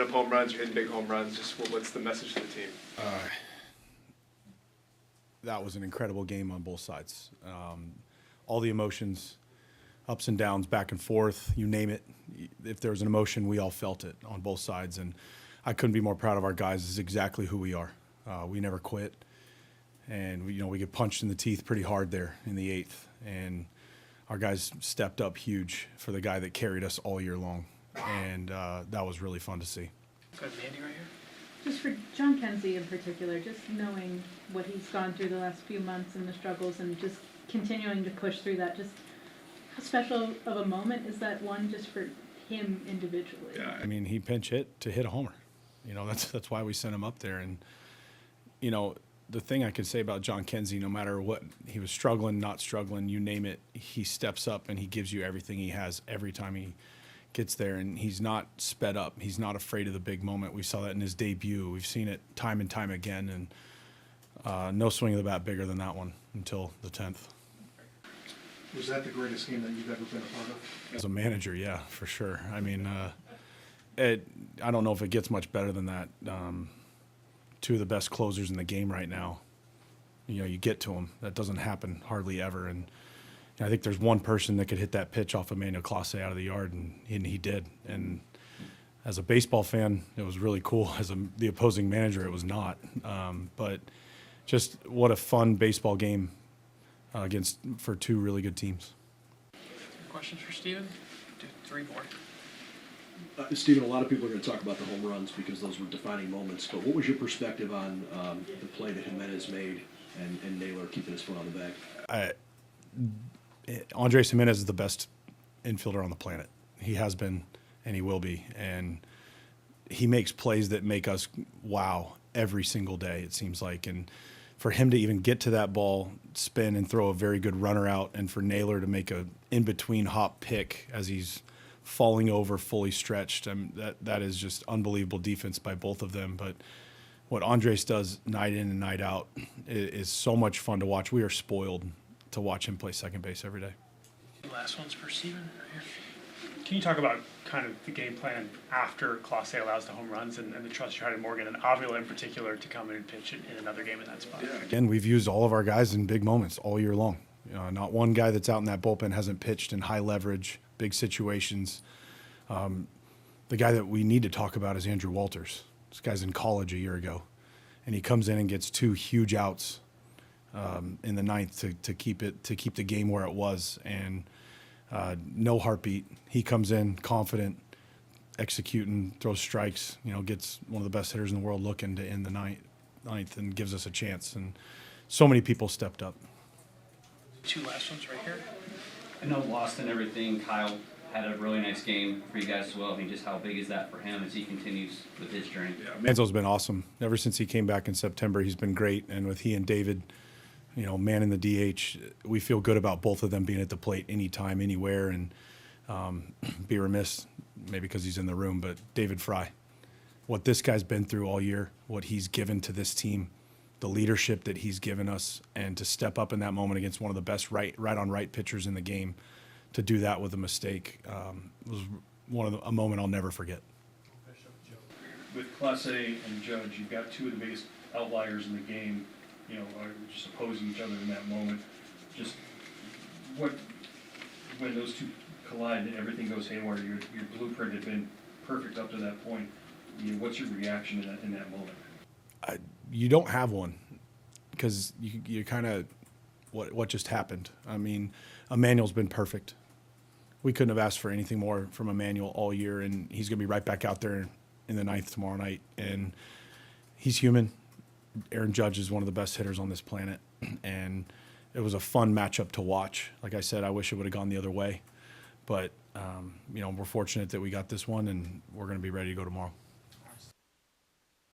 up home runs, you're hitting big home runs. Just what's the message to the team? That was an incredible game on both sides. All the emotions, ups and downs, back and forth, you name it. If there was an emotion, we all felt it on both sides. And I couldn't be more proud of our guys. This is exactly who we are. We never quit. And we get punched in the teeth pretty hard there in the eighth. And our guys stepped up huge for the guy that carried us all year long. And that was really fun to see. Got Mandy right here. Just for Jhonkensy in particular, just knowing what he's gone through the last few months and the struggles and just continuing to push through that, just how special of a moment is that one just for him individually? Yeah, I mean, he pinch hit to hit a homer. That's why we sent him up there. And, the thing I can say about Jhonkensy, no matter what, he was struggling, not struggling, you name it, he steps up and he gives you everything he has every time he gets there, and he's not sped up. He's not afraid of the big moment. We saw that in his debut. We've seen it time and time again, and no swing of the bat bigger than that one until the 10th. Was that the greatest game that you've ever been a part of? As a manager, yeah, for sure. I mean, I don't know if it gets much better than that. Two of the best closers in the game right now. You get to them. That doesn't happen hardly ever, and I think there's one person that could hit that pitch off Emmanuel Clase out of the yard, and he did. And as a baseball fan, it was really cool. As the opposing manager, it was not. But just what a fun baseball game for two really good teams. Questions for Steven? Do 3 more. Steven, a lot of people are going to talk about the home runs because those were defining moments. But what was your perspective on the play that Jimenez made and Naylor keeping his foot on the bag? Andres Jimenez is the best infielder on the planet. He has been, and he will be. And he makes plays that make us wow every single day, it seems like. And for him to even get to that ball, spin, and throw a very good runner out, and for Naylor to make a in-between hop pick as he's falling over fully stretched, that is just unbelievable defense by both of them. But what Andres does night in and night out is so much fun to watch. We are spoiled to watch him play second base every day. Last one's for Steven right here. Can you talk about kind of the game plan after Clase allows the home runs and the trust you had in Morgan and Avila in particular to come in and pitch in another game in that spot? Yeah, again, we've used all of our guys in big moments all year long. Not one guy that's out in that bullpen hasn't pitched in high leverage, big situations. The guy that we need to talk about is Andrew Walters. This guy's in college a year ago, and he comes in and gets 2 huge outs in the 9th to keep the game where it was, and no heartbeat. He comes in confident, executing, throws strikes. Gets one of the best hitters in the world looking to end the 9th and gives us a chance. And so many people stepped up. 2 last ones right here. I know lost and everything. Kyle had a really nice game for you guys as well. I mean, just how big is that for him as he continues with his journey? Yeah, Manzo's been awesome. Ever since he came back in September, he's been great. And with he and David, man in the DH, we feel good about both of them being at the plate anytime, anywhere. And be remiss, maybe because he's in the room, but David Fry, what this guy's been through all year, what he's given to this team, the leadership that he's given us, and to step up in that moment against one of the best right pitchers in the game, to do that with a mistake was a moment I'll never forget. With Clase and Judge, you've got 2 of the biggest outliers in the game, are just opposing each other in that moment. Just when those 2 collide and everything goes haywire, your blueprint had been perfect up to that point. What's your reaction in that moment? You don't have one, because you kind of what just happened. I mean, Emmanuel's been perfect. We couldn't have asked for anything more from Emmanuel all year, and he's going to be right back out there in the 9th tomorrow night. And he's human. Aaron Judge is one of the best hitters on this planet, and it was a fun matchup to watch. Like I said, I wish it would have gone the other way, but we're fortunate that we got this one, and we're going to be ready to go tomorrow.